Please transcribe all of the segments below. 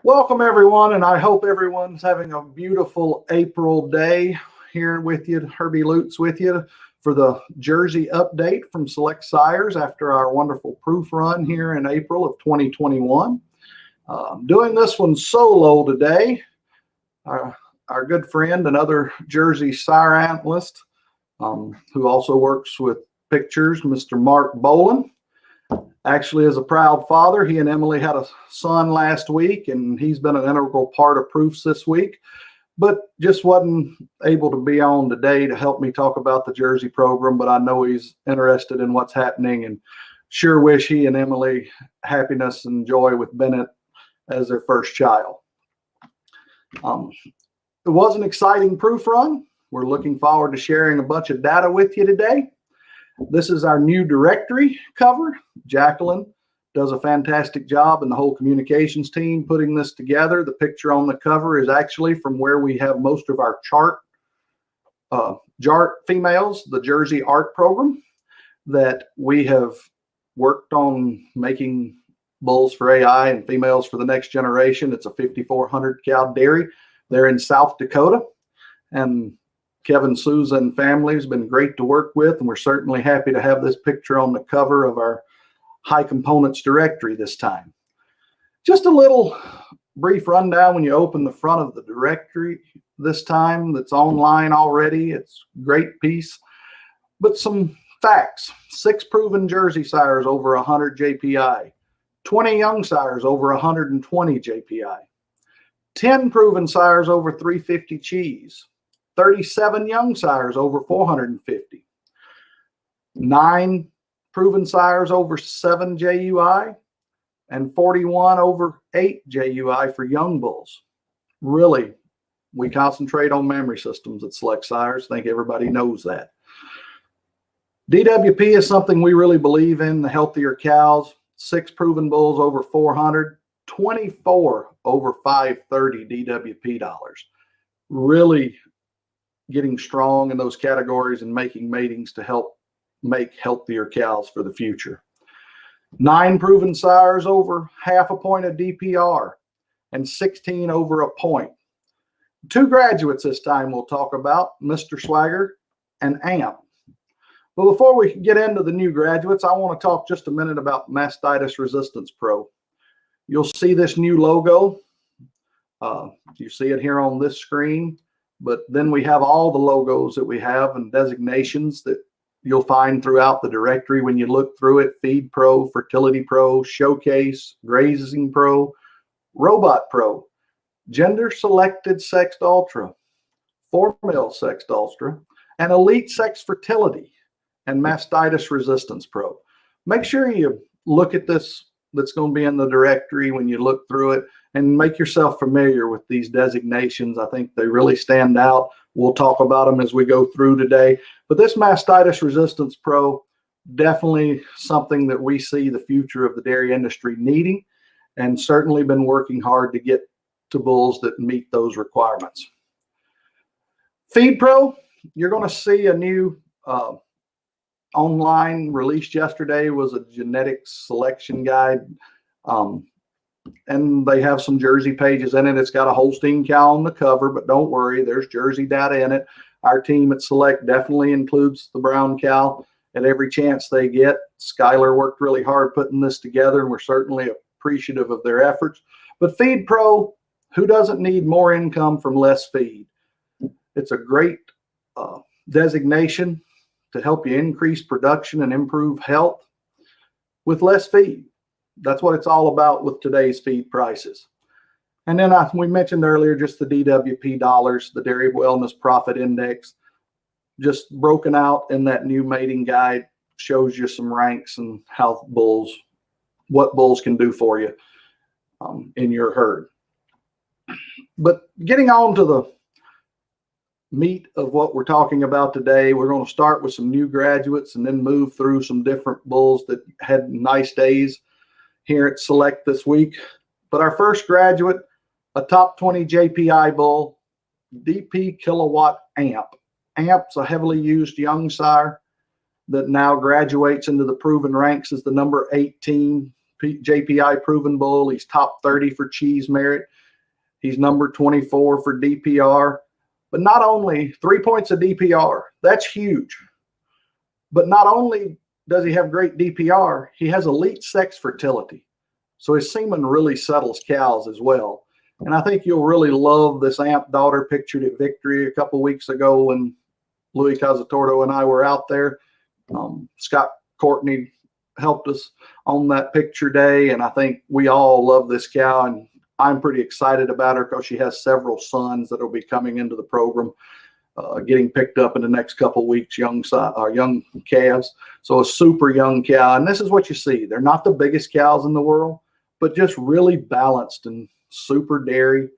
Welcome everyone, and I hope everyone's having a beautiful April day. Here with you, Herbie Lutz with you for the Jersey update from Select Sires after our wonderful proof run here in April of 2021. Doing this one solo today. Our good friend, another Jersey sire analyst, who also works with pictures, Mr. Mark Boland. Actually, as a proud father, he and Emily had a son last week, and he's been an integral part of proofs this week, but just wasn't able to be on today to help me talk about the Jersey program. But I know he's interested in what's happening, and sure wish he and Emily happiness and joy with Bennett as their first child. It was an exciting proof run. We're looking forward to sharing a bunch of data with you today. This is our new directory cover. Jacqueline does a fantastic job, and the whole communications team putting this together. The picture on the cover is actually from where we have most of our chart females, the Jersey art program that we have worked on making bulls for AI and females for the next generation. It's a 5,400 cow dairy. They're in South Dakota, and Kevin Souza and family has been great to work with, and we're certainly happy to have this picture on the cover of our high components directory this time. Just a little brief rundown when you open the front of the directory this time that's online already. It's a great piece, but some facts. 6 proven Jersey sires over 100 JPI, 20 young sires over 120 JPI, 10 proven sires over 350 cheese, 37 young sires over 450, 9 proven sires over 7 JUI, and 41 over 8 JUI for young bulls. Really, we concentrate on memory systems at Select Sires. I think everybody knows that. DWP is something we really believe in, the healthier cows. 6 proven bulls over 400, 24 over 530 DWP dollars. Really getting strong in those categories and making matings to help make healthier cows for the future. 9 proven sires over half a point of DPR and 16 over a point. 2 graduates this time we'll talk about, Mr. Swagger and AMP. But before we get into the new graduates, I want to talk just a minute about Mastitis Resistance Pro. You'll see this new logo. You see it here on this screen. But then we have all the logos that we have and designations that you'll find throughout the directory when you look through it. Feed Pro, Fertility Pro, Showcase, Grazing Pro, Robot Pro, Gender Selected Sexed Ultra, 4-Mil Sexed Ultra, and Elite Sex Fertility and Mastitis Resistance Pro. Make sure you look at this that's going to be in the directory when you look through it, and make yourself familiar with these designations. I think they really stand out. We'll talk about them as we go through today. But this Mastitis Resistance Pro, definitely something that we see the future of the dairy industry needing, and certainly been working hard to get to bulls that meet those requirements. Feed Pro, you're going to see a new online released yesterday, was a genetics selection guide. And they have some Jersey pages in it. It's got a Holstein cow on the cover, but don't worry, there's Jersey data in it. Our team at Select definitely includes the brown cow at every chance they get. Skylar worked really hard putting this together, and we're certainly appreciative of their efforts. But Feed Pro, who doesn't need more income from less feed? It's a great designation to help you increase production and improve health with less feed. That's what it's all about with today's feed prices. And then we mentioned earlier just the DWP dollars, the Dairy Wellness Profit Index, just broken out in that new mating guide, shows you some ranks and how bulls, what bulls can do for you in your herd. But getting on to the meat of what we're talking about today, we're going to start with some new graduates and then move through some different bulls that had nice days here at Select this week. But our first graduate, a top 20 JPI bull, DP Kilowatt AMP. AMP's a heavily used young sire that now graduates into the proven ranks as the number 18 JPI proven bull. He's top 30 for cheese merit. He's number 24 for DPR. But not only 3 points of DPR, that's huge. But not only does he have great DPR, he has elite sex fertility. So his semen really settles cows as well. And I think you'll really love this Amp daughter pictured at Victory a couple weeks ago when Louis Casatordo and I were out there. Scott Courtney helped us on that picture day, and I think we all love this cow, and I'm pretty excited about her because she has several sons that will be coming into the program, getting picked up in the next couple weeks, young calves. So a super young cow, and this is what you see. They're not the biggest cows in the world, but just really balanced and super dairy,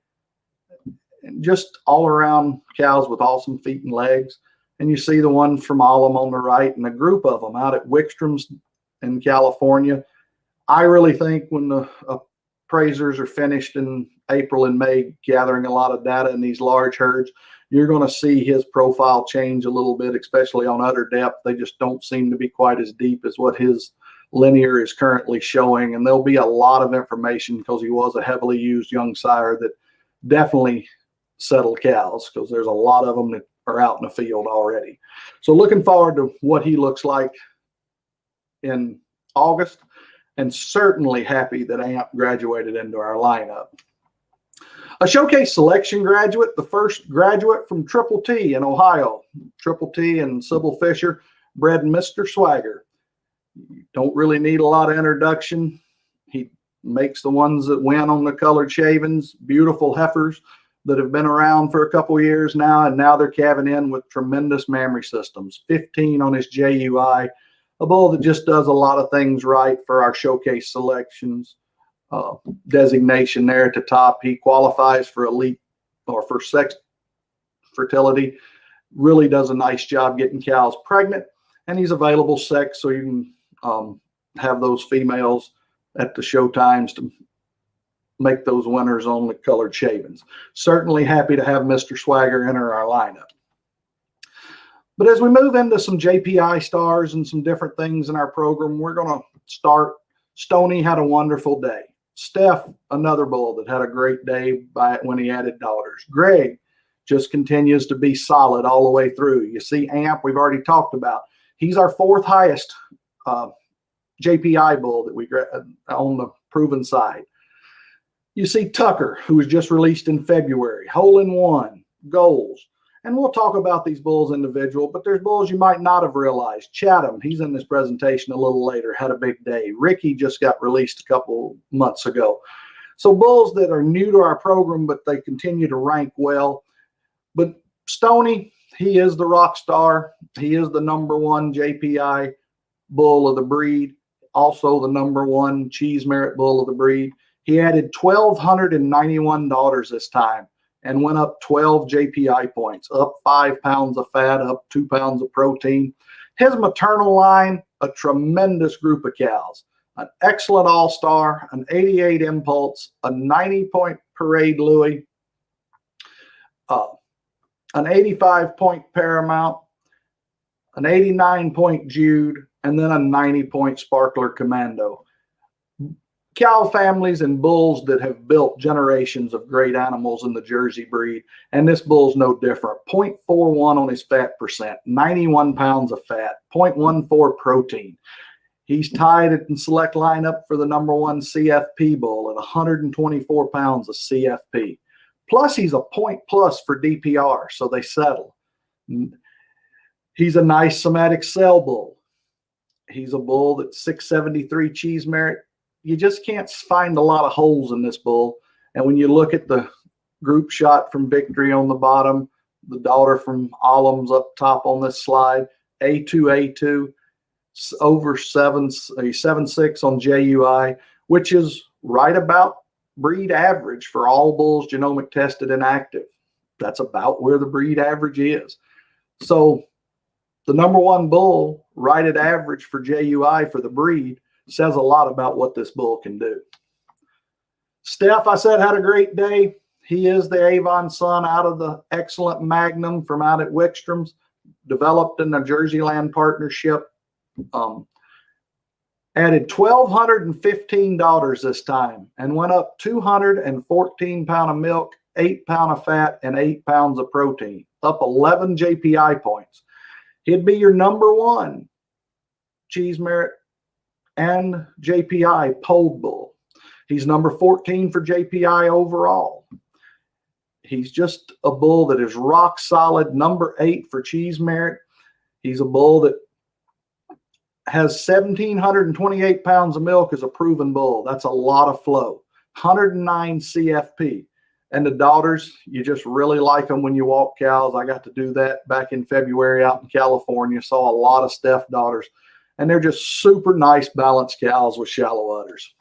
and just all around cows with awesome feet and legs. And you see the one from Alum on the right, and a group of them out at Wickstrom's in California. I really think when the appraisers are finished in April and May, gathering a lot of data in these large herds, you're going to see his profile change a little bit, especially on udder depth. They just don't seem to be quite as deep as what his linear is currently showing. And there'll be a lot of information because he was a heavily used young sire that definitely settled cows, because there's a lot of them that are out in the field already. So looking forward to what he looks like in August, and certainly happy that Amp graduated into our lineup. A showcase selection graduate, the first graduate from Triple T in Ohio. Triple T and Sybil Fisher bred Mr. Swagger. Don't really need a lot of introduction. He makes the ones that win on the colored shavings, beautiful heifers that have been around for a couple years now, and now they're calving in with tremendous mammary systems. 15 on his JUI, a bull that just does a lot of things right for our showcase selections. Designation there at the top. He qualifies for elite or for sex fertility. Really does a nice job getting cows pregnant, and he's available sex, so you can have those females at the show times to make those winners on the colored shavings. Certainly happy to have Mr. Swagger enter our lineup. But as we move into some JPI stars and some different things in our program, we're going to start. Stoney had a wonderful day. Steph, another bull that had a great day when he added daughters. Greg just continues to be solid all the way through. You see Amp, we've already talked about. He's our fourth highest JPI bull that we on the proven side. You see Tucker, who was just released in February, hole in one, goals. And we'll talk about these bulls individual, but there's bulls you might not have realized. Chatham, he's in this presentation a little later, had a big day. Ricky just got released a couple months ago. So bulls that are new to our program, but they continue to rank well. But Stoney, he is the rock star. He is the #1 JPI bull of the breed, also the #1 cheese merit bull of the breed. He added 1,291 daughters this time and went up 12 JPI points, up 5 pounds of fat, up 2 pounds of protein. His maternal line, a tremendous group of cows, an excellent all-star, an 88 impulse, a 90-point parade Louis, an 85-point Paramount, an 89-point Jude, and then a 90-point Sparkler Commando. Cow families and bulls that have built generations of great animals in the Jersey breed, and this bull's no different. 0.41 on his fat percent, 91 pounds of fat, 0.14 protein. He's tied in select lineup for the #1 CFP bull at 124 pounds of CFP. Plus, he's a point plus for DPR, so they settle. He's a nice somatic cell bull. He's a bull that's 673 cheese merit. You just can't find a lot of holes in this bull. And when you look at the group shot from Victory on the bottom, the daughter from Alum's up top on this slide, A2, over 7.6 on JUI, which is right about breed average for all bulls genomic tested and active. That's about where the breed average is. So the #1 bull, right at average for JUI for the breed, says a lot about what this bull can do. Steph, I said, had a great day. He is the Avon son out of the excellent Magnum from out at Wickstrom's, developed in the Jerseyland partnership. Added 1,215 daughters this time and went up 214 pounds of milk 8 pound of fat, and 8 pounds of protein, up 11 JPI points. He'd be your number one cheese merit and JPI polled bull. He's number 14 for JPI overall. He's just a bull that is rock solid, number 8 for cheese merit. He's a bull that has 1,728 pounds of milk as a proven bull. That's a lot of flow. 109 CFP. And the daughters, you just really like them when you walk cows. I got to do that back in February out in California. Saw a lot of Steph daughters. And they're just super nice, balanced cows with shallow udders.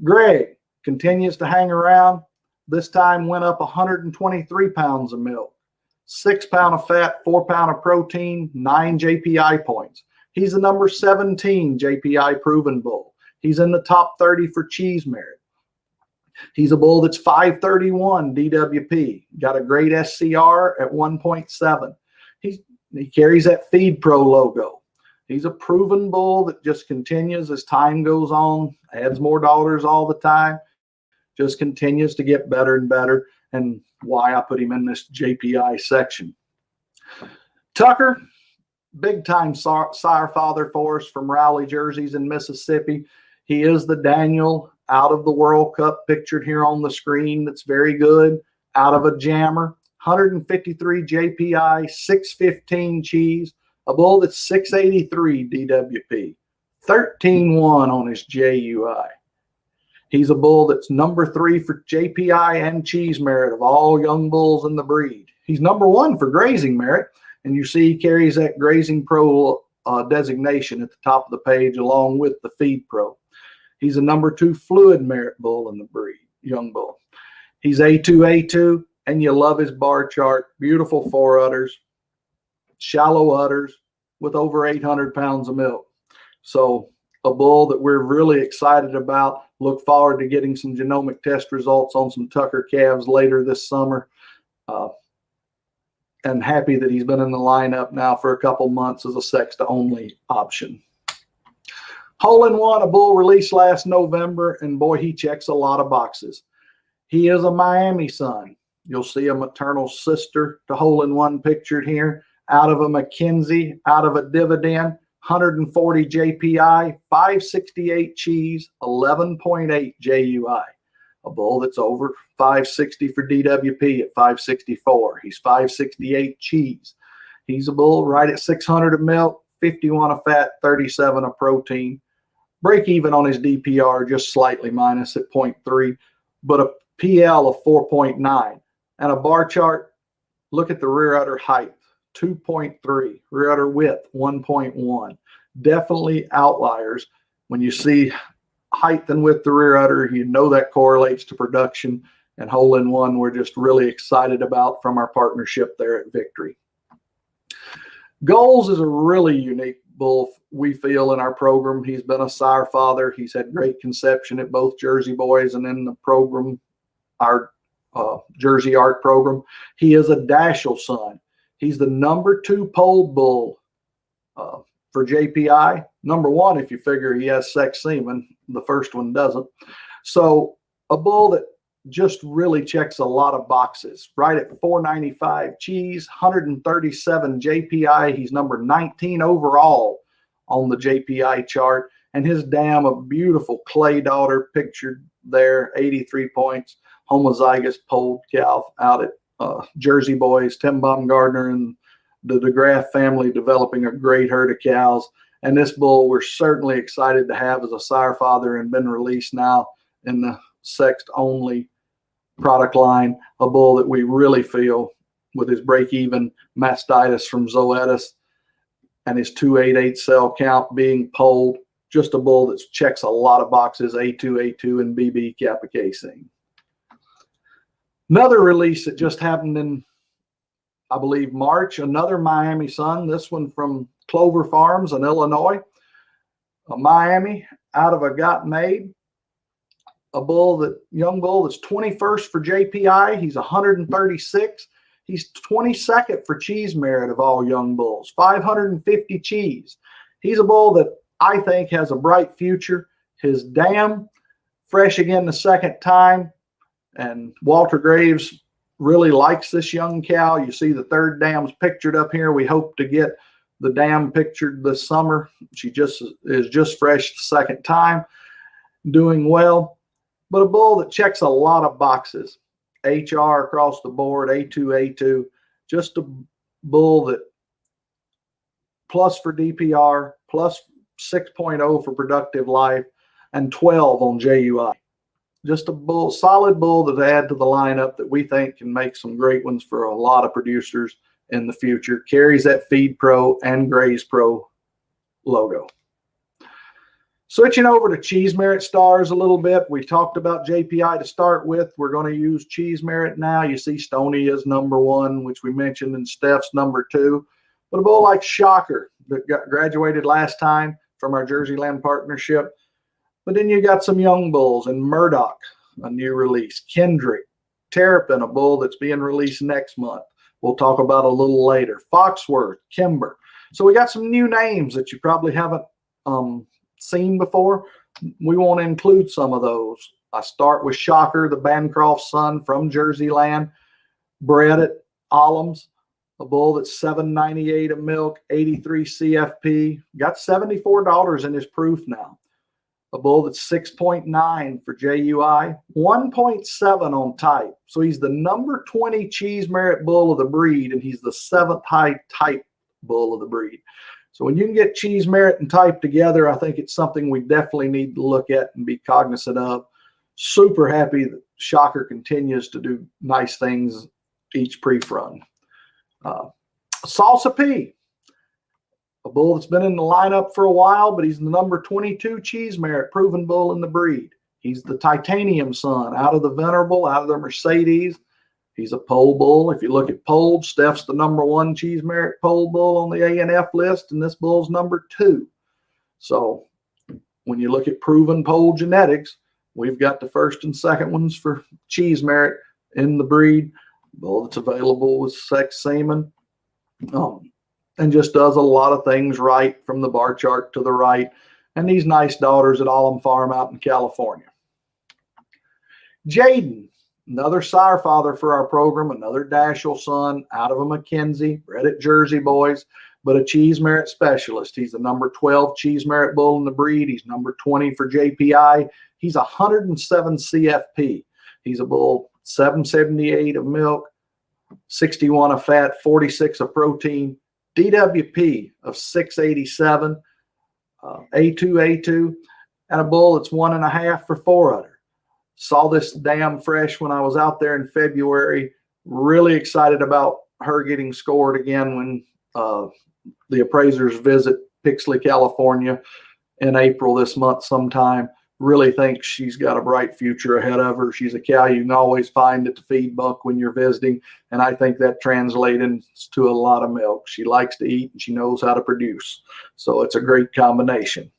Greg continues to hang around. This time went up 123 pounds of milk, 6 pound of fat, 4 pound of protein, 9 JPI points. He's the number 17 JPI proven bull. He's in the top 30 for cheese merit. He's a bull that's 531 DWP, got a great SCR at 1.7. He carries that Feed Pro logo. He's a proven bull that just continues as time goes on, adds more daughters all the time, just continues to get better and better, and why I put him in this JPI section. Tucker, big time sire father for us from Rowley Jerseys in Mississippi. He is the Daniel out of the World Cup pictured here on the screen. That's very good. Out of a jammer, 153 JPI, 615 cheese, a bull that's 683 DWP, 13-1 on his JUI. He's a bull that's number 3 for JPI and cheese merit of all young bulls in the breed. He's number 1 for grazing merit, and you see he carries that Grazing Pro designation at the top of the page along with the Feed Pro. He's a number 2 fluid merit bull in the breed, young bull. He's A2, and you love his bar chart. Beautiful 4 udders, shallow udders with over 800 pounds of milk. So a bull that we're really excited about. Look forward to getting some genomic test results on some Tucker calves later this summer. And happy that he's been in the lineup now for a couple months as a sexta-only option. Hole in One, a bull released last November, and boy, he checks a lot of boxes. He is a Miami son. You'll see a maternal sister to Hole in One pictured here. Out of a McKenzie, out of a Dividend, 140 JPI, 568 cheese, 11.8 JUI. A bull that's over 560 for DWP at 564. He's 568 cheese. He's a bull right at 600 of milk, 51 of fat, 37 of protein. Break even on his DPR, just slightly minus at 0.3, but a PL of 4.9. And a bar chart, look at the rear udder height, 2.3. Rear udder width, 1.1. Definitely outliers. When you see height and width the rear udder, you know that correlates to production. And Hole in One, we're just really excited about from our partnership there at Victory. Goals is a really unique bull, we feel, in our program. He's been a sire father. He's had great conception at both Jersey Boys and in the program, our Jersey Art program. He is a Dashel son. He's the number 2 polled bull for JPI. Number 1, if you figure he has sex semen, the first one doesn't. So a bull that just really checks a lot of boxes. Right at 495 cheese, 137 JPI. He's number 19 overall on the JPI chart. And his dam, a beautiful clay daughter pictured there, 83 points, homozygous polled cow out at Jersey Boys, Tim Baumgardner and the DeGraff family developing a great herd of cows. And this bull we're certainly excited to have as a sire father and been released now in the sext only product line, a bull that we really feel with his break-even mastitis from Zoetis and his 288 cell count being polled, just a bull that checks a lot of boxes, A2, and BB Kappa casein. Another release that just happened in, I believe, March, another Miami son, this one from Clover Farms in Illinois. A Miami out of a Got Made, a young bull that's 21st for JPI. He's 136. He's 22nd for cheese merit of all young bulls, 550 cheese. He's a bull that I think has a bright future. His dam, fresh again the second time, And Walter Graves really likes this young cow. You see the third dam's pictured up here. We hope to get the dam pictured this summer. She is just fresh the second time, doing well. But a bull that checks a lot of boxes. HR across the board, A2, A2. Just a bull that plus for DPR, plus 6.0 for productive life, and 12 on JUI. Just a bull, solid bull to add to the lineup that we think can make some great ones for a lot of producers in the future. Carries that Feed Pro and Graze Pro logo. Switching over to Cheese Merit Stars a little bit. We talked about JPI to start with. We're going to use Cheese Merit now. You see Stoney is number 1, which we mentioned, and Steph's number 2. But a bull like Shocker that graduated last time from our Jersey Land partnership. But then you got some young bulls, and Murdoch, a new release. Kendrick, Terrapin, a bull that's being released next month. We'll talk about a little later. Foxworth, Kimber. So we got some new names that you probably haven't seen before. We want to include some of those. I start with Shocker, the Bancroft son from Jersey Land, bred at Allums, a bull that's $7.98 a milk, 83 CFP. Got $74 in his proof now. A bull that's 6.9 for JUI, 1.7 on type. So he's the number 20 Cheese Merit bull of the breed, and he's the 7th high type bull of the breed. So when you can get Cheese Merit and type together, I think it's something we definitely need to look at and be cognizant of. Super happy that Shocker continues to do nice things each pre-run. Salsa P, a bull that's been in the lineup for a while, but he's the number 22 Cheese Merit proven bull in the breed. He's the Titanium son out of the Venerable, out of the Mercedes. He's a pole bull. If you look at polls, Steph's the number 1 Cheese Merit pole bull on the ANF list, and this bull's number 2. So when you look at proven poll genetics, we've got the first and second ones for Cheese Merit in the breed. Bull that's available with sex semen. And just does a lot of things right from the bar chart to the right. And these nice daughters at Allum Farm out in California. Jaden, another sire father for our program, another Dashel son out of a McKenzie, bred at Jersey Boys, but a Cheese Merit specialist. He's the number 12 Cheese Merit bull in the breed. He's number 20 for JPI. He's 107 CFP. He's a bull 778 of milk, 61 of fat, 46 of protein. DWP of 687, A2, and a bull that's 1.5 for 4 udder. Saw this dam fresh when I was out there in February. Really excited about her getting scored again when the appraisers visit Pixley, California in April this month sometime. Really think she's got a bright future ahead of her. She's a cow you can always find at the feed bunk when you're visiting, and I think that translates into a lot of milk. She likes to eat, and she knows how to produce, so it's a great combination.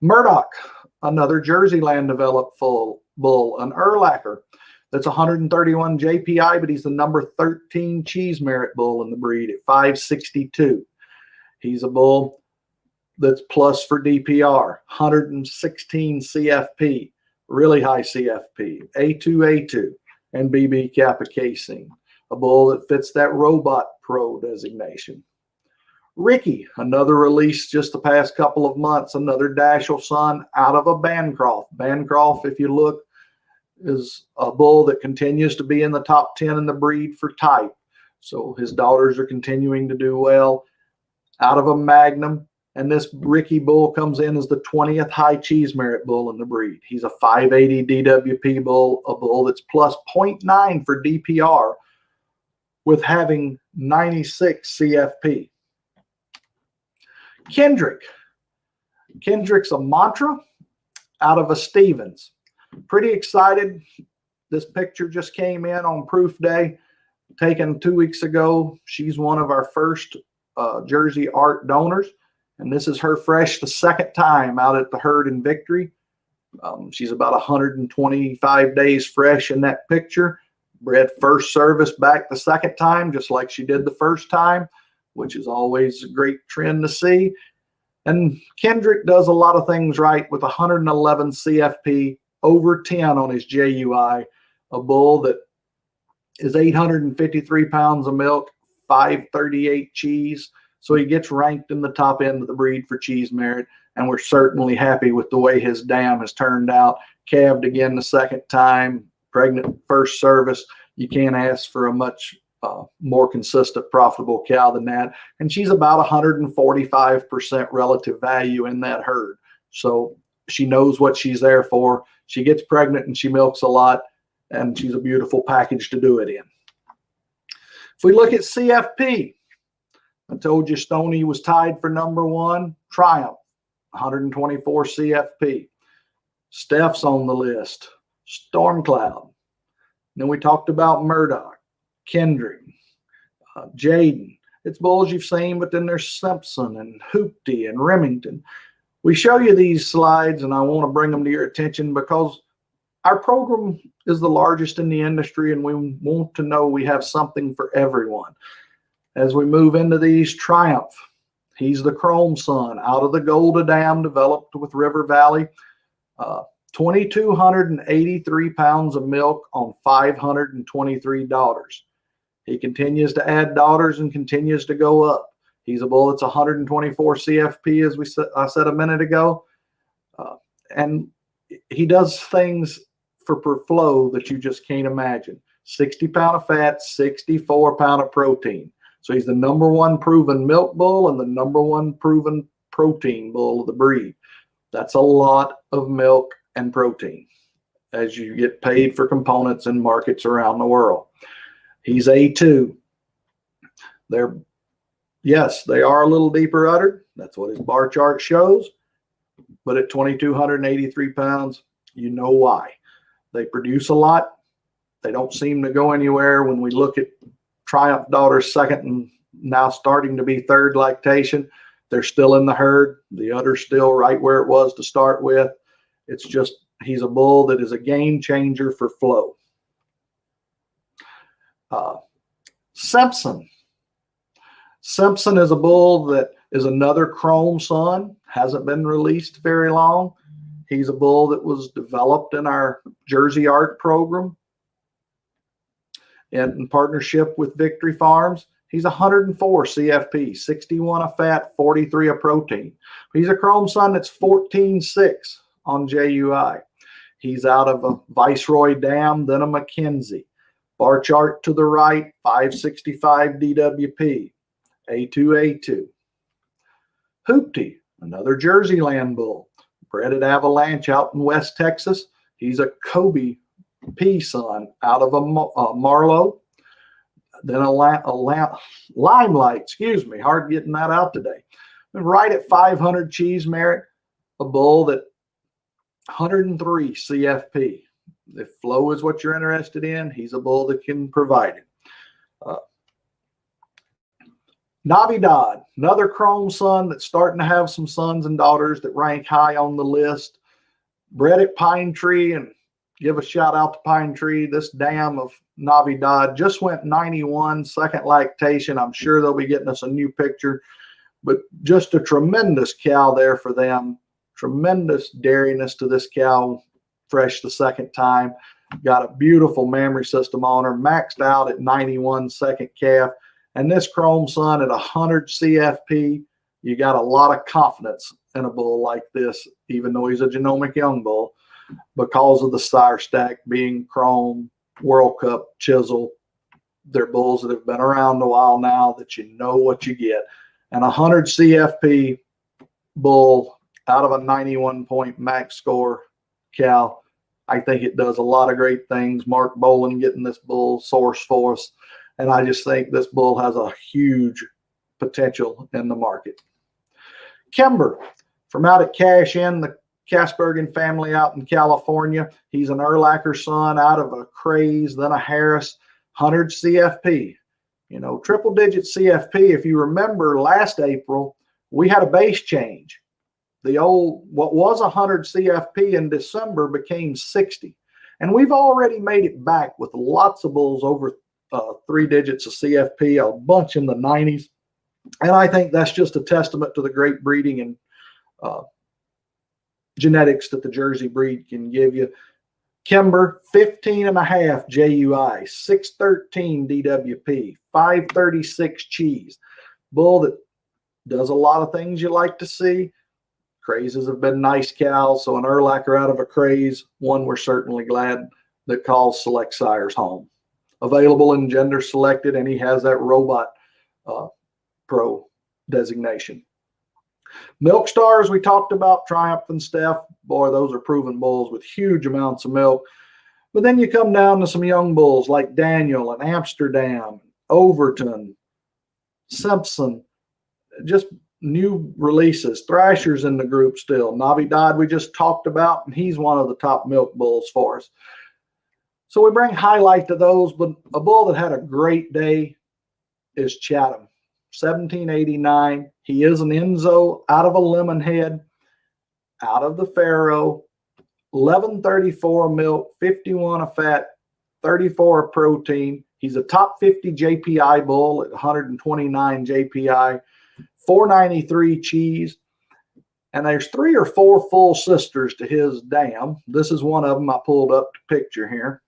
Murdoch, another Jersey Land developed full bull, an Erlacher that's 131 JPI, but he's the number 13 Cheese Merit bull in the breed at 562. He's a bull that's plus for DPR, 116 CFP, really high CFP, A2, and BB Kappa casing. A bull that fits that Robot Pro designation. Ricky, another release just the past couple of months, another Dashel son out of a Bancroft. Bancroft, if you look, is a bull that continues to be in the top 10 in the breed for type. So his daughters are continuing to do well. Out of a Magnum. And this Ricky bull comes in as the 20th high Cheese Merit bull in the breed. He's a 580 DWP bull, a bull that's plus 0.9 for DPR with having 96 CFP. Kendrick's a Mantra out of a Stevens. Pretty excited. This picture just came in on proof day, taken 2 weeks ago. She's one of our first Jersey Art donors. And this is her fresh the second time out at the herd in Victory. She's about 125 days fresh in that picture. Bred first service back the second time, just like she did the first time, which is always a great trend to see. And Kendrick does a lot of things right with 111 CFP, over 10 on his JUI. a bull that is 853 pounds of milk, 538 cheese. So he gets ranked in the top end of the breed for cheese merit, and we're certainly happy with the way his dam has turned out. Calved again the second time, pregnant first service. You can't ask for a much more consistent, profitable cow than that. And she's about 145% relative value in that herd. So she knows what she's there for. She gets pregnant and she milks a lot, and she's a beautiful package to do it in. If we look at CFP, I told you Stoney was tied for number one. Triumph, 124 CFP. Steph's on the list. Stormcloud. Then we talked about Murdoch, Kendrick, Jaden. It's bulls you've seen, but then there's Simpson and Hoopty and Remington. We show you these slides, and I want to bring them to your attention because our program is the largest in the industry, and we want to know we have something for everyone. As we move into these, Triumph, he's the Chrome Son out of the Golda Dam developed with River Valley. 2,283 pounds of milk on 523 daughters. He continues to add daughters and continues to go up. He's a bull that's 124 CFP, as I said a minute ago. And he does things for flow that you just can't imagine. 60 pound of fat, 64 pound of protein. So he's the number one proven milk bull and the number one proven protein bull of the breed. That's a lot of milk and protein as you get paid for components in markets around the world. He's A2. Yes, they are a little deeper uddered. That's what his bar chart shows. But at 2,283 pounds, you know why. They produce a lot. They don't seem to go anywhere. When we look at Triumph daughters second and now starting to be third lactation, they're still in the herd. The udder's still right where it was to start with. It's just he's a bull that is a game changer for flow. Simpson. Simpson is a bull that is another Chrome Son. Hasn't been released very long. He's a bull that was developed in our Jersey Art program in partnership with Victory Farms. He's 104 CFP, 61 of fat, 43 of protein. He's a Chrome Son that's 14.6 on JUI. He's out of a Viceroy Dam, then a McKenzie. Bar chart to the right, 565 DWP, A2A2. Hoopty, another Jersey land bull, bred at Avalanche out in West Texas. He's a Kobe P son out of a Marlowe. Then a Limelight, excuse me, hard getting that out today. And right at 500 cheese merit, a bull that 103 CFP. If flow is what you're interested in, he's a bull that can provide it. Navidad, another Chrome Son that's starting to have some sons and daughters that rank high on the list. Bred at Pine Tree, and give a shout out to Pine Tree. This dam of Navidad just went 91, second lactation. I'm sure they'll be getting us a new picture, but just a tremendous cow there for them. Tremendous dairiness to this cow, fresh the second time. Got a beautiful mammary system on her, maxed out at 91 second calf. And this Chrome Son at 100 CFP, you got a lot of confidence in a bull like this, even though he's a genomic young bull, because of the sire stack being Chrome, World Cup, Chisel. They're bulls that have been around a while now that you know what you get. And 100 CFP bull out of a 91 point max score cow, I think it does a lot of great things. Mark Boland getting this bull sourced for us. And I just think this bull has a huge potential in the market. Kimber, from out at Cash Inn, the Kasbergen family out in California. He's an Erlacher son out of a Craze, then a Harris, 100 CFP. You know, triple digit CFP. If you remember last April, we had a base change. The old, what was 100 CFP in December became 60. And we've already made it back with lots of bulls over 3 digits of CFP, a bunch in the 90s. And I think that's just a testament to the great breeding and genetics that the Jersey breed can give you. Kimber, 15.5 JUI, 613 DWP, 536 cheese. Bull that does a lot of things you like to see. Crazes have been nice cows, so an Erlacher out of a craze, one we're certainly glad that calls Select Sires home. Available in gender selected, and he has that robot pro designation. Milk Stars, we talked about Triumph and Steph. Boy, those are proven bulls with huge amounts of milk. But then you come down to some young bulls like Daniel and Amsterdam, Overton, Simpson, just new releases. Thrasher's in the group still. Navidad we just talked about, and he's one of the top milk bulls for us. So we bring highlight to those, but a bull that had a great day is Chatham, 1789. He is an Enzo out of a lemon head, out of the Pharaoh, 1134 milk, 51 of fat, 34 of protein. He's a top 50 JPI bull at 129 JPI, 493 cheese. And there's 3 or 4 full sisters to his dam. This is one of them. I pulled up the picture here,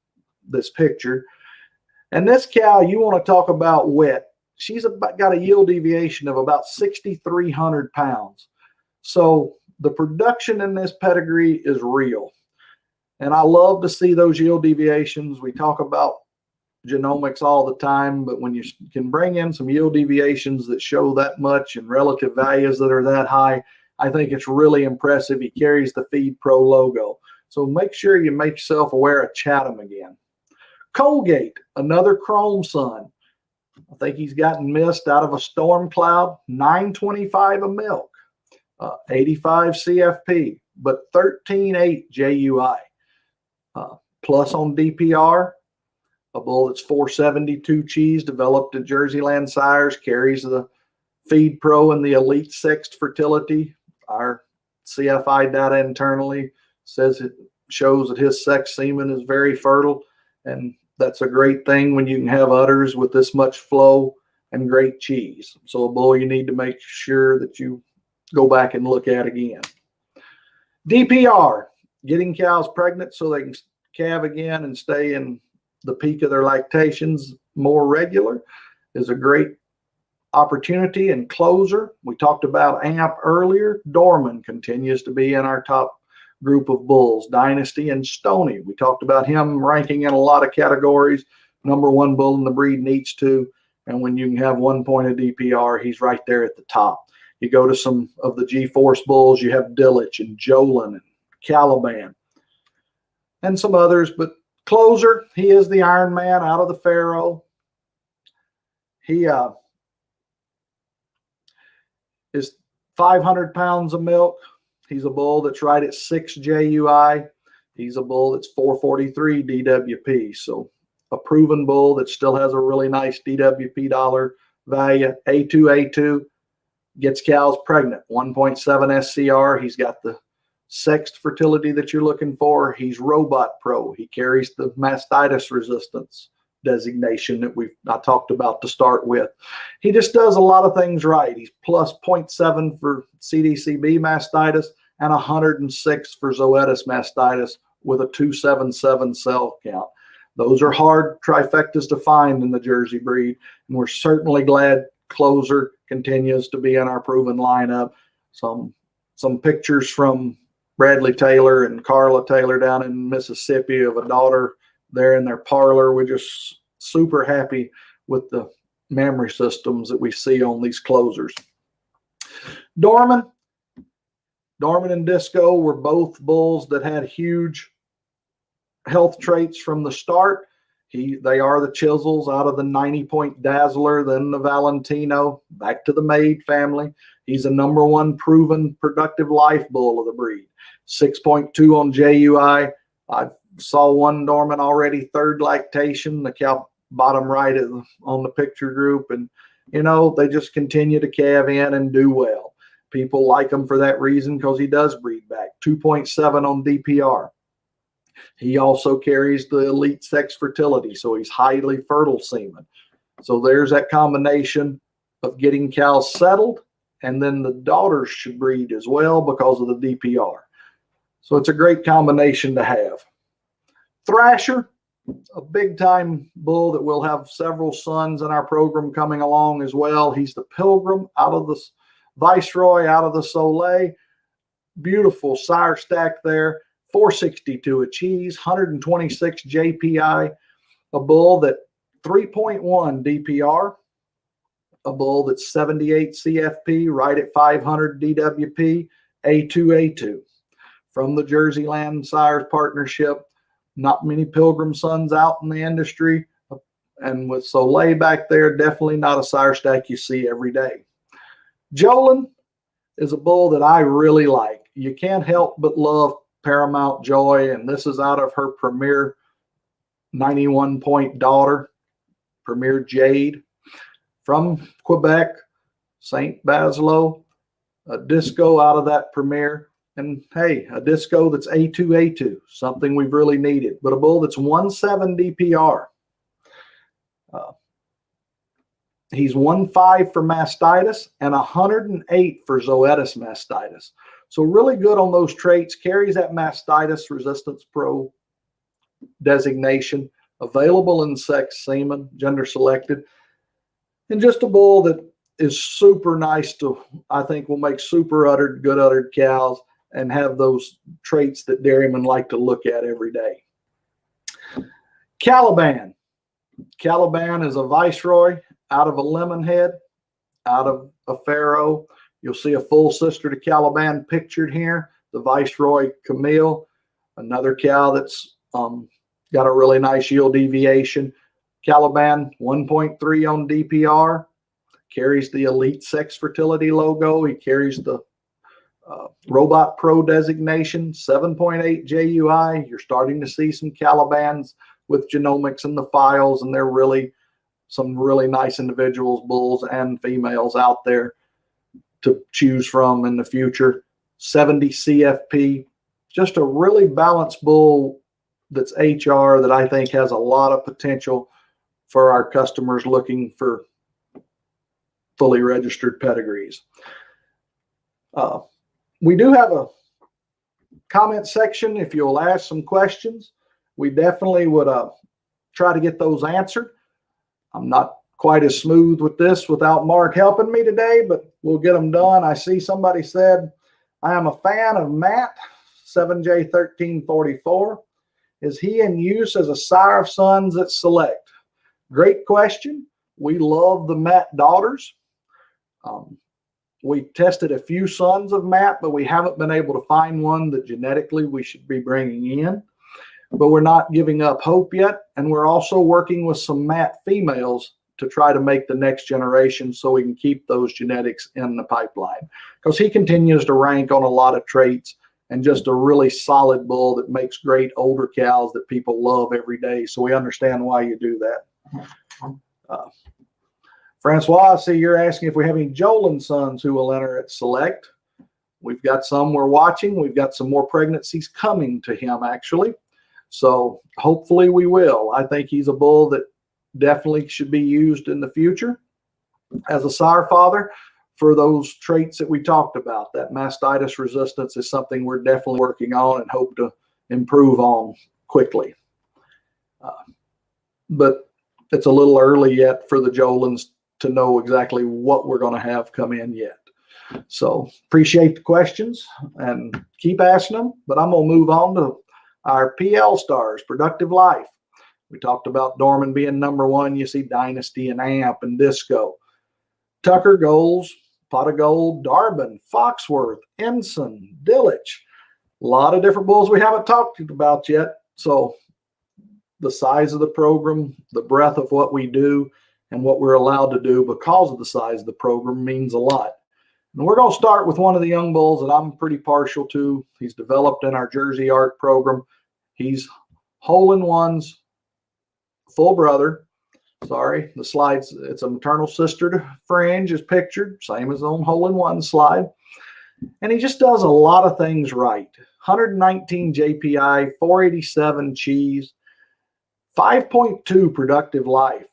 this picture. And this cow, you want to talk about wet. She's got a yield deviation of about 6,300 pounds. So the production in this pedigree is real. And I love to see those yield deviations. We talk about genomics all the time, but when you can bring in some yield deviations that show that much and relative values that are that high, I think it's really impressive. He carries the Feed Pro logo. So make sure you make yourself aware of Chatham again. Colgate, another Chrome Son. I think he's gotten missed out of a storm cloud, 925 of milk, 85 CFP, but 13.8 JUI. Plus on DPR, a bull that's 472 cheese, developed at Jerseyland Sires, carries the Feed Pro and the Elite Sexed Fertility. Our CFI data internally says it shows that his sex semen is very fertile, and that's a great thing when you can have udders with this much flow and great cheese. So a bull you need to make sure that you go back and look at again. DPR, getting cows pregnant so they can calve again and stay in the peak of their lactations more regular, is a great opportunity. And closer, we talked about Amp earlier. Dorman continues to be in our top group of bulls. Dynasty and Stoney, we talked about him ranking in a lot of categories. #1 bull in the breed needs to, and when you can have 1 point of DPR, he's right there at the top. You go to some of the G-Force bulls, you have Dillich and Jolin and Caliban and some others, but closer, he is the Iron Man out of the Pharaoh. He is 500 pounds of milk. He's a bull that's right at 6 JUI. He's a bull that's 443 DWP. So a proven bull that still has a really nice DWP dollar value. A2 gets cows pregnant. 1.7 SCR. He's got the sexed fertility that you're looking for. He's Robot Pro. He carries the mastitis resistance designation that I talked about to start with. He just does a lot of things right. He's plus 0.7 for CDCB mastitis and 106 for Zoetis mastitis with a 277 cell count. Those are hard trifectas to find in the Jersey breed, and we're certainly glad Closer continues to be in our proven lineup. Some pictures from Bradley Taylor and Carla Taylor down in Mississippi of a daughter there in their parlor. We're just super happy with the memory systems that we see on these closers. Dorman and Disco were both bulls that had huge health traits from the start. They are the chisels out of the 90-point Dazzler, then the Valentino, back to the Maid family. He's a #1 proven productive life bull of the breed. 6.2 on JUI. I saw one Dorman already, 3rd lactation, the cow bottom right on the picture group. And, you know, they just continue to calve in and do well. People like him for that reason because he does breed back. 2.7 on DPR. He also carries the Elite Sex Fertility, so he's highly fertile semen. So there's that combination of getting cows settled, and then the daughters should breed as well because of the DPR. So it's a great combination to have. Thrasher, a big time bull that will have several sons in our program coming along as well. He's the Pilgrim out of the Viceroy, out of the Soleil. Beautiful sire stack there. 462 a cheese, 126 JPI, a bull that 3.1 DPR, a bull that's 78 CFP, right at 500 DWP, A2A2. From the Jersey Land Sires Partnership, not many Pilgrim sons out in the industry. And with Soleil back there, definitely not a sire stack you see every day. Jolin is a bull that I really like. You can't help but love Paramount Joy, and this is out of her Premier 91-point daughter, Premier Jade, from Quebec, St. Basilo, a disco out of that Premier. And hey, a disco that's A2A2, something we've really needed, but a bull that's 1.7 DPR. He's 1.5 for mastitis and 108 for zoetis mastitis. So really good on those traits, carries that mastitis resistance pro designation, available in sex semen, gender selected, and just a bull that is super nice to, I think will make super uddered, good uddered cows and have those traits that dairymen like to look at every day. Caliban. Caliban is a Viceroy out of a Lemonhead, out of a Pharaoh. You'll see a full sister to Caliban pictured here, the Viceroy Camille, another cow that's got a really nice yield deviation. Caliban 1.3 on DPR, carries the Elite Sex Fertility logo. He carries the Robot Pro designation, 7.8 JUI. You're starting to see some Calibans with genomics in the files, and they're really some really nice individuals, bulls and females out there to choose from in the future. 70 CFP, just a really balanced bull that's HR that I think has a lot of potential for our customers looking for fully registered pedigrees. We do have a comment section. If you'll ask some questions, we definitely would try to get those answered. I'm not quite as smooth with this without Mark helping me today, but we'll get them done. I see somebody said, I am a fan of Matt, 7J1344. Is he in use as a sire of sons at Select? Great question. We love the Matt daughters. We tested a few sons of Matt, but we haven't been able to find one that genetically we should be bringing in. But we're not giving up hope yet. And we're also working with some Matt females to try to make the next generation so we can keep those genetics in the pipeline. Because he continues to rank on a lot of traits and just a really solid bull that makes great older cows that people love every day. So we understand why you do that. Francois, I see you're asking if we have any Jolin sons who will enter at Select. We've got some we're watching. We've got some more pregnancies coming to him, actually. So hopefully we will. I think he's a bull that definitely should be used in the future as a sire father for those traits that we talked about. That mastitis resistance is something we're definitely working on and hope to improve on quickly. But it's a little early yet for the Jolins to know exactly what we're going to have come in yet. So appreciate the questions and keep asking them, but I'm going to move on to our PL stars, Productive Life. We talked about Dorman being #1. You see Dynasty and Amp and Disco. Tucker Goals, Pot of Gold, Darbin, Foxworth, Ensign, Dillich. A lot of different bulls we haven't talked about yet. So the size of the program, the breadth of what we do, and what we're allowed to do because of the size of the program means a lot. And we're going to start with one of the young bulls that I'm pretty partial to. He's developed in our Jersey Art program. He's hole-in-ones, full brother. Sorry, the slides, it's a maternal sister to Fringe is pictured, same as on hole-in-one slide. And he just does a lot of things right. 119 JPI, 487 cheese, 5.2 productive life,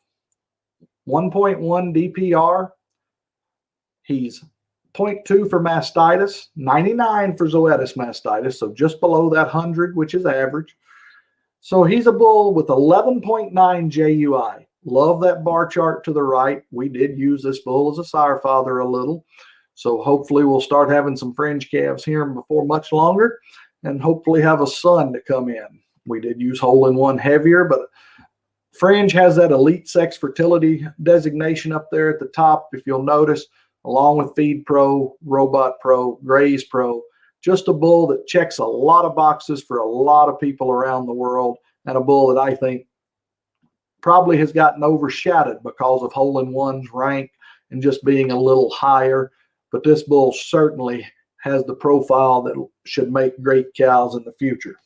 1.1 DPR. He's 0.2 for mastitis, 99 for zoetis mastitis, so just below that 100, which is average. So he's a bull with 11.9 JUI. Love that bar chart to the right. We did use this bull as a sire father a little. So hopefully we'll start having some fringe calves here before much longer, and hopefully have a son to come in. We did use hole in one heavier, but fringe has that elite sex fertility designation up there at the top, if you'll notice, along with Feed Pro, Robot Pro, Graze Pro. Just a bull that checks a lot of boxes for a lot of people around the world, and a bull that I think probably has gotten overshadowed because of hole in one's rank and just being a little higher. But this bull certainly has the profile that should make great cows in the future.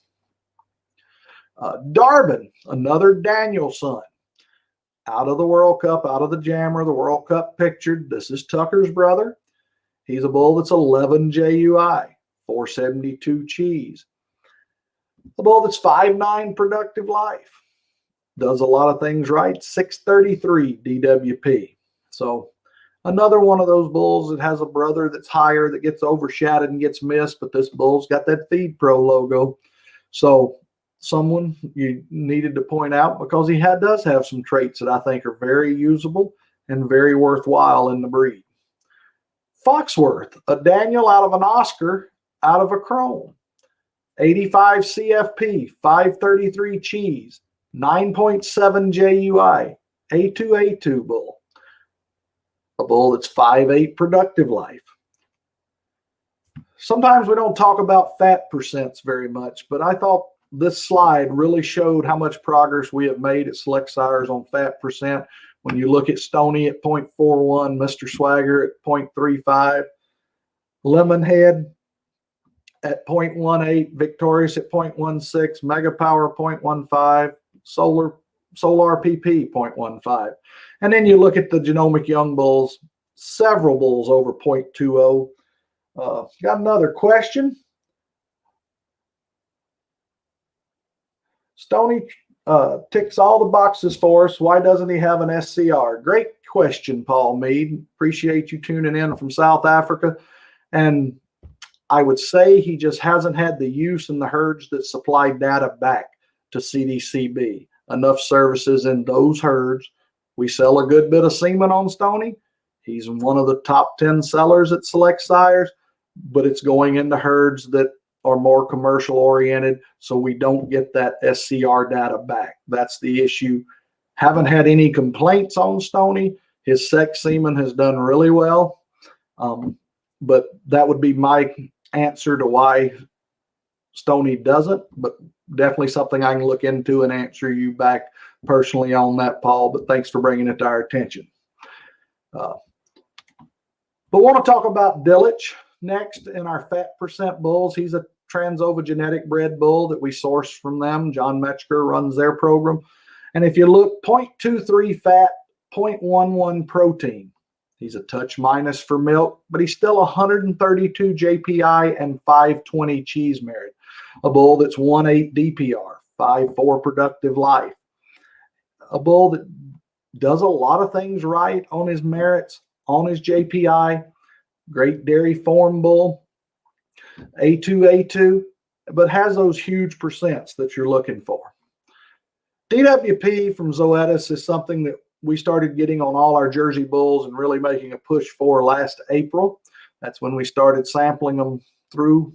Darvin, another Daniel son, out of the World Cup, out of the Jammer, the World Cup pictured. This is Tucker's brother. He's a bull that's 11 JUI, 472 cheese. A bull that's 5'9" productive life. Does a lot of things right, 633 DWP. So another one of those bulls that has a brother that's higher that gets overshadowed and gets missed, but this bull's got that Feed Pro logo. So someone you needed to point out, because he does have some traits that I think are very usable and very worthwhile in the breed. Foxworth, a Daniel out of an Oscar, out of a Chrome. 85 CFP, 533 cheese, 9.7 JUI, A2 bull. A bull that's 5'8" productive life. Sometimes we don't talk about fat percents very much, but I thought this slide really showed how much progress we have made at Select Sires on fat percent. When you look at Stoney at 0.41, Mr. Swagger at 0.35, Lemonhead at 0.18, Victorious at 0.16, Mega Power 0.15, Solar PP 0.15. And then you look at the genomic young bulls, several bulls over 0.20. Got another question. Stoney ticks all the boxes for us. Why doesn't he have an SCR? Great question, Paul Mead. Appreciate you tuning in from South Africa. And I would say he just hasn't had the use in the herds that supply data back to CDCB. Enough services in those herds. We sell a good bit of semen on Stoney. He's one of the top 10 sellers at Select Sires, but it's going into herds that are more commercial oriented, so we don't get that SCR data back. That's the issue. Haven't had any complaints on Stoney. His sex semen has done really well, but that would be my answer to why Stoney doesn't, but definitely something I can look into and answer you back personally on that, Paul, but thanks for bringing it to our attention. But want to talk about Dillage next in our fat percent bulls. He's a Transova genetic bred bull that we source from them. John Metzger runs their program. And if you look, 0.23 fat, 0.11 protein. He's a touch minus for milk, but he's still 132 JPI and 520 cheese merit. A bull that's 1.8 DPR, 5.4 productive life. A bull that does a lot of things right on his merits, on his JPI. Great dairy form bull, A2, but has those huge percents that you're looking for. DWP from Zoetis is something that we started getting on all our Jersey bulls and really making a push for last April. That's when we started sampling them through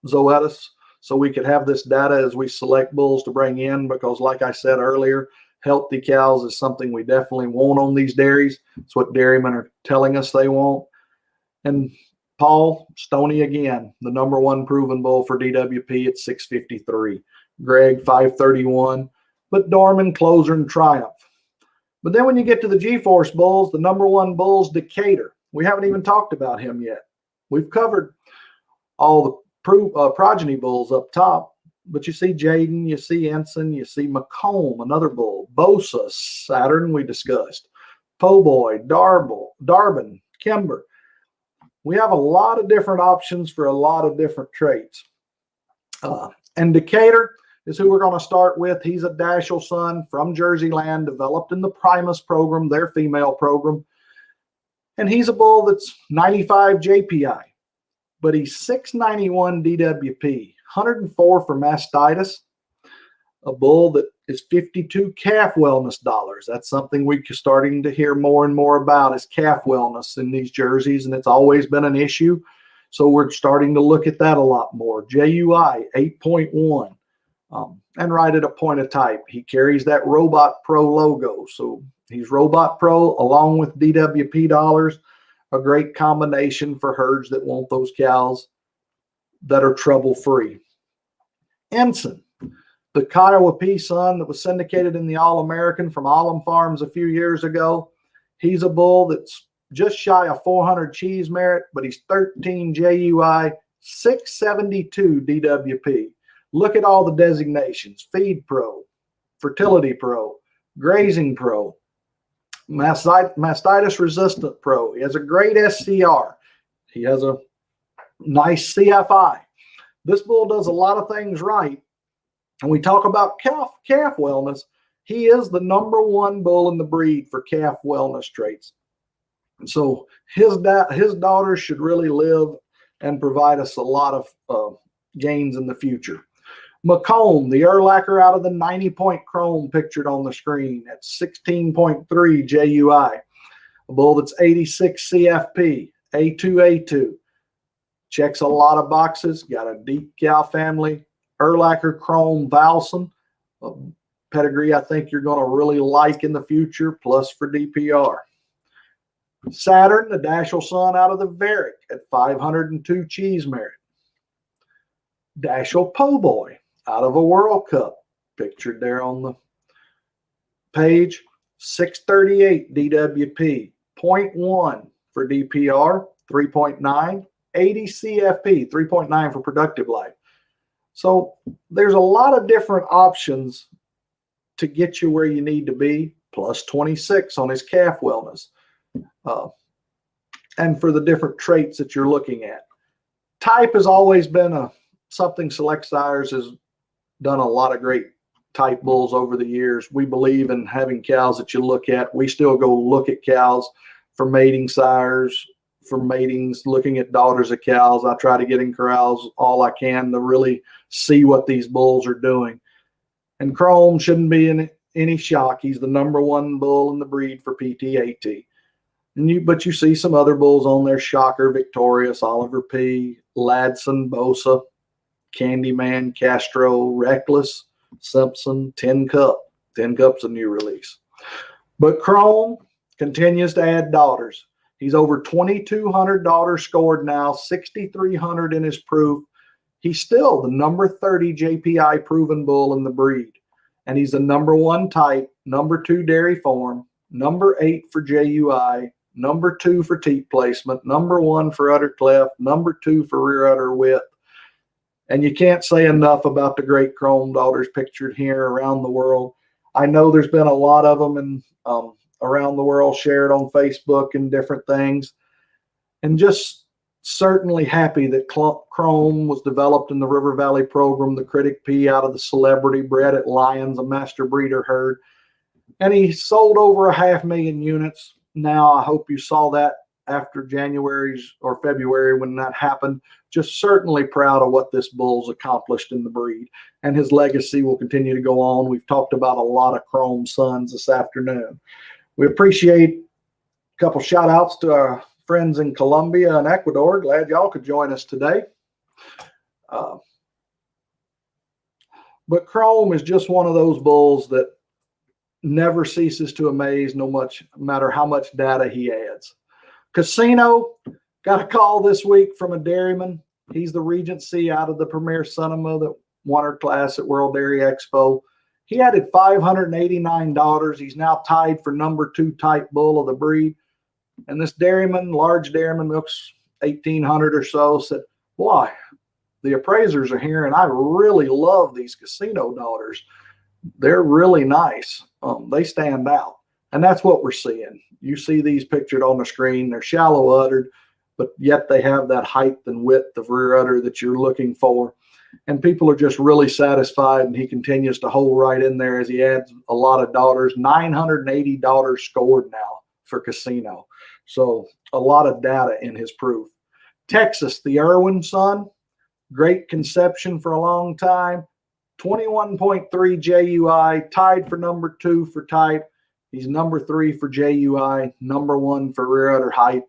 Zoetis so we could have this data as we select bulls to bring in, because like I said earlier, healthy cows is something we definitely want on these dairies. It's what dairymen are telling us they want. And Paul, Stoney again, the #1 proven bull for DWP at 653. Greg, 531. But Dorman, Closer, and Triumph. But then when you get to the G-Force bulls, the #1 bull's Decatur. We haven't even talked about him yet. We've covered all the progeny bulls up top, but you see Jaden, you see Ensign, you see Macomb, another bull, Bosa, Saturn, we discussed, Po-Boy, Darbin, Kimber. We have a lot of different options for a lot of different traits. And Decatur is who we're going to start with. He's a Dashel son from Jersey land, developed in the Primus program, their female program. And he's a bull that's 95 JPI, but he's 691 DWP, 104 for mastitis. a bull that is 52 calf wellness dollars. That's something we're starting to hear more and more about, is calf wellness in these jerseys, and it's always been an issue. So we're starting to look at that a lot more. JUI 8.1, and right at a point of type. He carries that Robot Pro logo. So he's Robot Pro along with DWP dollars, a great combination for herds that want those cows that are trouble-free. Ensign, the Kiowa P son that was syndicated in the All-American from Allum Farms a few years ago. He's a bull that's just shy of 400 cheese merit, but he's 13 JUI, 672 DWP. Look at all the designations: Feed Pro, Fertility Pro, Grazing Pro, Mastitis Resistant Pro. He has a great SCR. He has a nice CFI. This bull does a lot of things right. And we talk about calf wellness. He is the #1 bull in the breed for calf wellness traits. So his daughters should really live and provide us a lot of gains in the future. Macomb, the Erlacher out of the 90-point chrome pictured on the screen at 16.3 JUI. A bull that's 86 CFP, A2. Checks a lot of boxes, got a deep cow family. Erlacher Chrome Valson, a pedigree I think you're going to really like in the future, plus for DPR. Saturn, the Dashel son out of the Varick at 502 cheese merit. Dashel Po Boy out of a World Cup, pictured there on the page, 638 DWP, 0.1 for DPR, 3.9, 80 CFP, 3.9 for productive life. So there's a lot of different options to get you where you need to be, plus 26 on his calf wellness. And for the different traits that you're looking at. Type has always been something Select Sires has done a lot of great type bulls over the years. We believe in having cows that you look at. We still go look at cows for mating sires, for matings, looking at daughters of cows. I try to get in corrals all I can to really see what these bulls are doing. And Chrome shouldn't be in any shock. He's the #1 bull in the breed for PTAT. But you see some other bulls on there: Shocker, Victorious, Oliver P, Ladson, Bosa, Candyman, Castro, Reckless, Simpson, Tin Cup. Tin Cup's a new release. But Chrome continues to add daughters. He's over 2,200 daughters scored now, 6,300 in his proof. He's still the #30 JPI proven bull in the breed. And he's the #1 type, #2 dairy form, #8 for JUI, #2 for teat placement, #1 for udder cleft, #2 for rear udder width. And you can't say enough about the great Chrome daughters pictured here around the world. I know there's been a lot of them in, around the world shared on Facebook and different things. And just certainly happy that Chrome was developed in the River Valley program, the Critic P out of the Celebrity, bred at Lions, a master breeder herd. And he sold over 500,000 units. Now, I hope you saw that after January's or February when that happened. Just certainly proud of what this bull's accomplished in the breed. And his legacy will continue to go on. We've talked about a lot of Chrome sons this afternoon. We appreciate a couple shout outs to our friends in Colombia and Ecuador. Glad y'all could join us today. But Chrome is just one of those bulls that never ceases to amaze, no matter how much data he adds. Casino, got a call this week from a dairyman. He's the Regency out of the Premier Sonoma that won her class at World Dairy Expo. He added 589 daughters. He's now tied for #2 type bull of the breed. And this dairyman, large dairyman, milks 1,800 or so, said, boy, the appraisers are here, and I really love these Casino daughters. They're really nice. They stand out. And that's what we're seeing. You see these pictured on the screen. They're shallow uddered, but yet they have that height and width of rear udder that you're looking for. And people are just really satisfied, and he continues to hold right in there as he adds a lot of daughters. 980 daughters scored now for Casino. So a lot of data in his proof. Texas, the Irwin son, great conception for a long time. 21.3 JUI, tied for number 2 for type. He's number 3 for JUI, number 1 for rear udder height.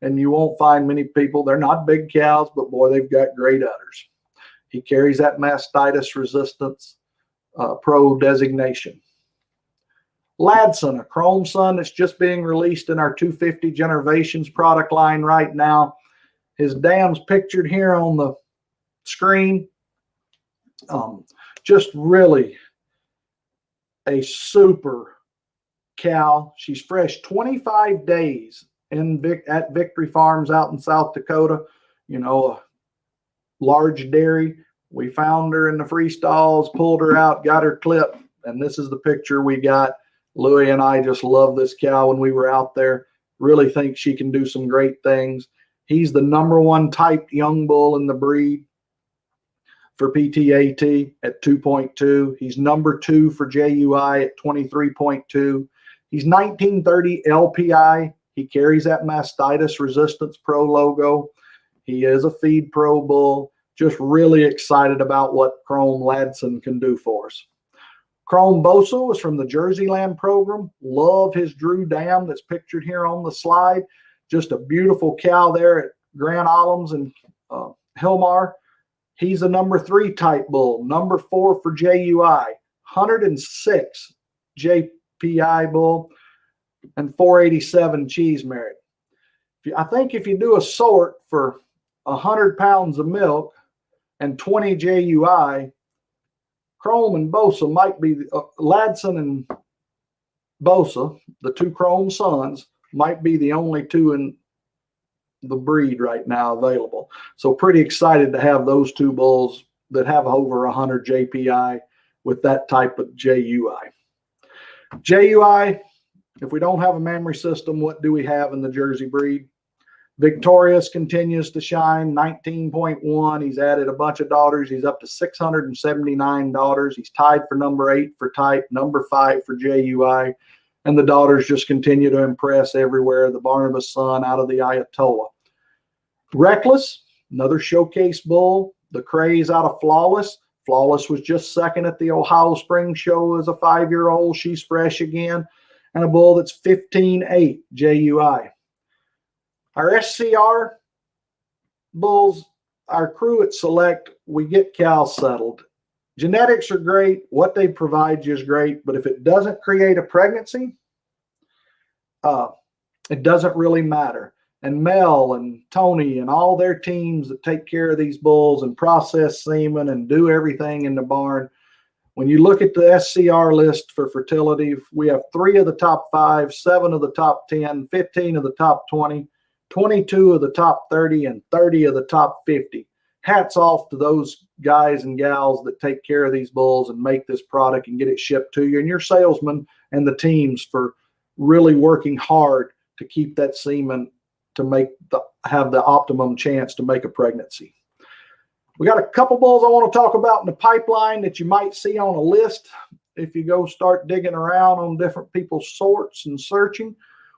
And you won't find many people, they're not big cows, but boy, they've got great udders. He carries that mastitis resistance pro designation. Ladson, a chrome son that's just being released in our 250 Generations product line right now. His dam's pictured here on the screen. Just really a super cow. She's fresh 25 days at Victory Farms out in South Dakota. You know, a large dairy. We found her in the free stalls, pulled her out, got her clipped, and this is the picture we got. Louie and I just love this cow when we were out there. Really think she can do some great things. He's the number 1 typed young bull in the breed for PTAT at 2.2. He's number 2 for JUI at 23.2. He's 1930 LPI. He carries that mastitis resistance pro logo. He is a feed pro bull. Just really excited about what Chrome Ladson can do for us. Chrome Boso is from the Jersey Land program. Love his Drew dam that's pictured here on the slide. Just a beautiful cow there at Grand Islands and Hilmar. He's a number 3 type bull, number 4 for JUI, 106 JPI bull, and 487 cheese merit. I think if you do a sort for 100 pounds of milk and 20 JUI, Chrome and Bosa might be, Ladson and Bosa, the 2 Chrome sons, might be the only 2 in the breed right now available. So pretty excited to have those 2 bulls that have over 100 JPI with that type of JUI. JUI, if we don't have a memory system, what do we have in the Jersey breed? Victorious continues to shine, 19.1. He's added a bunch of daughters. He's up to 679 daughters. He's tied for number 8 for type, number 5 for JUI. And the daughters just continue to impress everywhere. The Barnabas son out of the Ayatollah. Reckless, another showcase bull. The Craze out of Flawless. Flawless was just second at the Ohio Spring Show as a 5-year-old. She's fresh again. And a bull that's 15.8 JUI. Our SCR bulls, our crew at Select, we get cows settled. Genetics are great. What they provide you is great. But if it doesn't create a pregnancy, it doesn't really matter. And Mel and Tony and all their teams that take care of these bulls and process semen and do everything in the barn. When you look at the SCR list for fertility, we have 3 of the top 5, 7 of the top 10, 15 of the top 20, 22 of the top 30, and 30 of the top 50. Hats off to those guys and gals that take care of these bulls and make this product and get it shipped to you, and your salesmen and the teams for really working hard to keep that semen to have the optimum chance to make a pregnancy. We got a couple bulls I want to talk about in the pipeline that you might see on a list if you go start digging around on different people's sorts and searching.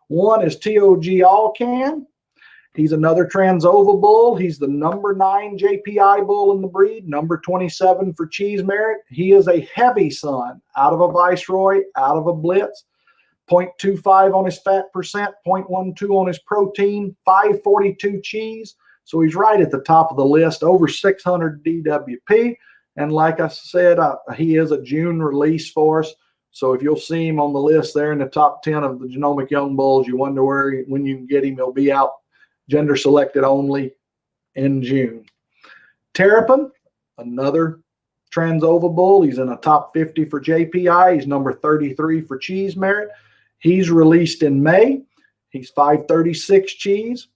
One is TOG Allcan. He's another Transova bull. He's the number 9 JPI bull in the breed, number 27 for cheese merit. He is a heavy son out of a Viceroy, out of a Blitz. 0.25 on his fat percent, 0.12 on his protein, 542 cheese. So he's right at the top of the list, over 600 DWP. And like I said, he is a June release for us. So if you'll see him on the list there in the top 10 of the Genomic Young Bulls, you wonder when you can get him. He'll be out gender selected only in June. Terrapin, another Transova bull. He's in a top 50 for JPI. He's number 33 for cheese merit. He's released in May. He's 536 cheese,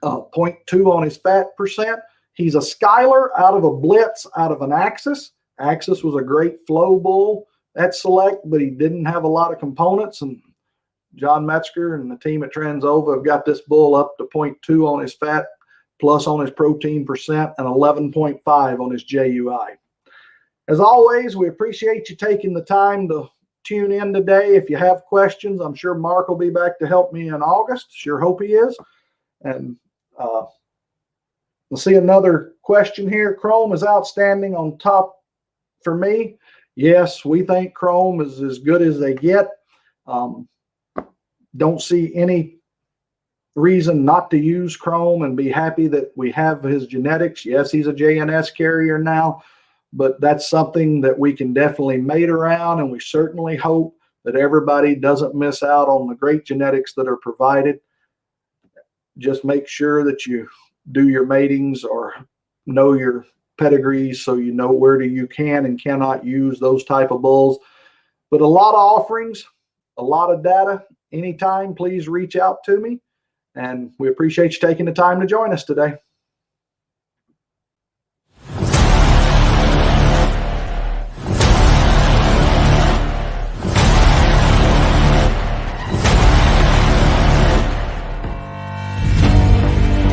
0.2 on his fat percent. He's a Skyler out of a Blitz, out of an Axis. Axis was a great flow bull at Select, but he didn't have a lot of components. And John Metzger and the team at Transova have got this bull up to 0.2 on his fat, plus on his protein percent, and 11.5 on his JUI. As always, we appreciate you taking the time to tune in today. If you have questions, I'm sure Mark will be back to help me in August. Sure hope he is. And we'll see another question here. Chrome is outstanding on top for me, yes, we think Chrome is as good as they get. Don't see any reason not to use Chrome and be happy that we have his genetics. Yes, he's a JNS carrier now, but that's something that we can definitely mate around, and we certainly hope that everybody doesn't miss out on the great genetics that are provided. Just make sure that you do your matings or know your pedigrees so you know where you can and cannot use those type of bulls. But a lot of offerings, a lot of data. Anytime, please reach out to me. And we appreciate you taking the time to join us today.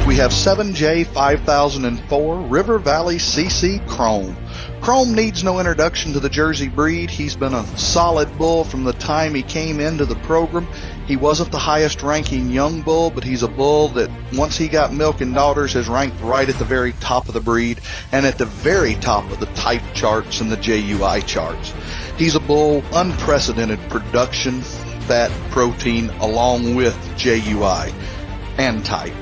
We have 7J 5004 River Valley CC Chrome. Chrome needs no introduction to the Jersey breed. He's been a solid bull from the time he came into the program. He wasn't the highest ranking young bull, but he's a bull that once he got milk and daughters has ranked right at the very top of the breed and at the very top of the type charts and the JUI charts. He's a bull unprecedented production, fat, protein, along with JUI and type.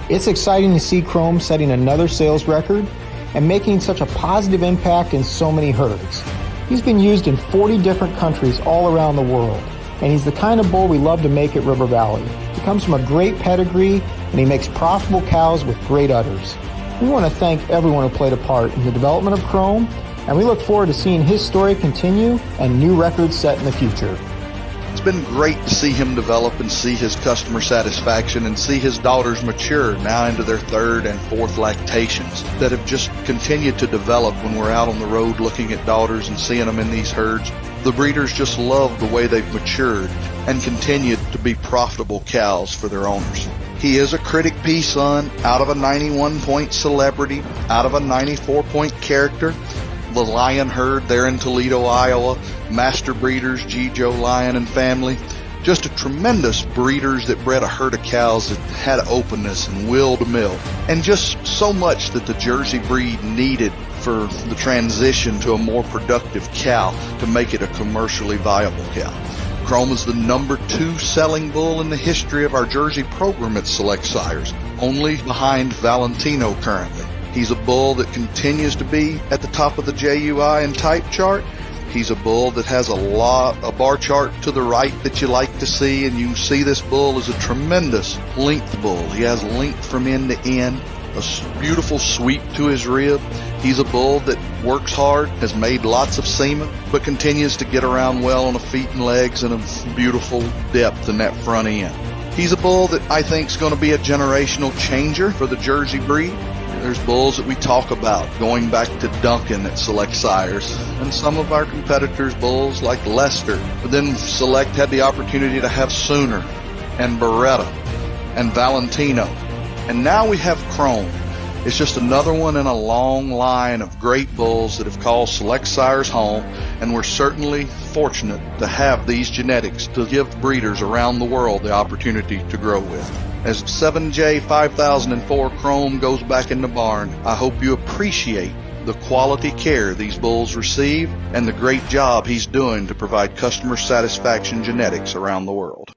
It's exciting to see Chrome setting another sales record and making such a positive impact in so many herds. He's been used in 40 different countries all around the world, and he's the kind of bull we love to make at River Valley. He comes from a great pedigree, and he makes profitable cows with great udders. We want to thank everyone who played a part in the development of Chrome, and we look forward to seeing his story continue and new records set in the future. It's been great to see him develop and see his customer satisfaction and see his daughters mature now into their third and fourth lactations that have just continued to develop when we're out on the road looking at daughters and seeing them in these herds. The breeders just love the way they've matured and continued to be profitable cows for their owners. He is a Critic P son out of a 91-point celebrity, out of a 94-point character. The Lion herd there in Toledo, Iowa, master breeders, G. Joe Lion and family. Just a tremendous breeders that bred a herd of cows that had openness and will to mill. And just so much that the Jersey breed needed for the transition to a more productive cow to make it a commercially viable cow. Chrome is the number 2 selling bull in the history of our Jersey program at Select Sires, only behind Valentino currently. He's a bull that continues to be at the top of the JUI and type chart. He's a bull that has a bar chart to the right that you like to see, and you can see this bull is a tremendous length bull. He has length from end to end, a beautiful sweep to his rib. He's a bull that works hard, has made lots of semen, but continues to get around well on the feet and legs and a beautiful depth in that front end. He's a bull that I think is going to be a generational changer for the Jersey breed. There's bulls that we talk about going back to Duncan at Select Sires and some of our competitors' bulls like Lester. But then Select had the opportunity to have Sooner and Beretta and Valentino. And now we have Chrome. It's just another one in a long line of great bulls that have called Select Sires home, and we're certainly fortunate to have these genetics to give breeders around the world the opportunity to grow with. As 7J 5004 Chrome goes back in the barn, I hope you appreciate the quality care these bulls receive and the great job he's doing to provide customer satisfaction genetics around the world.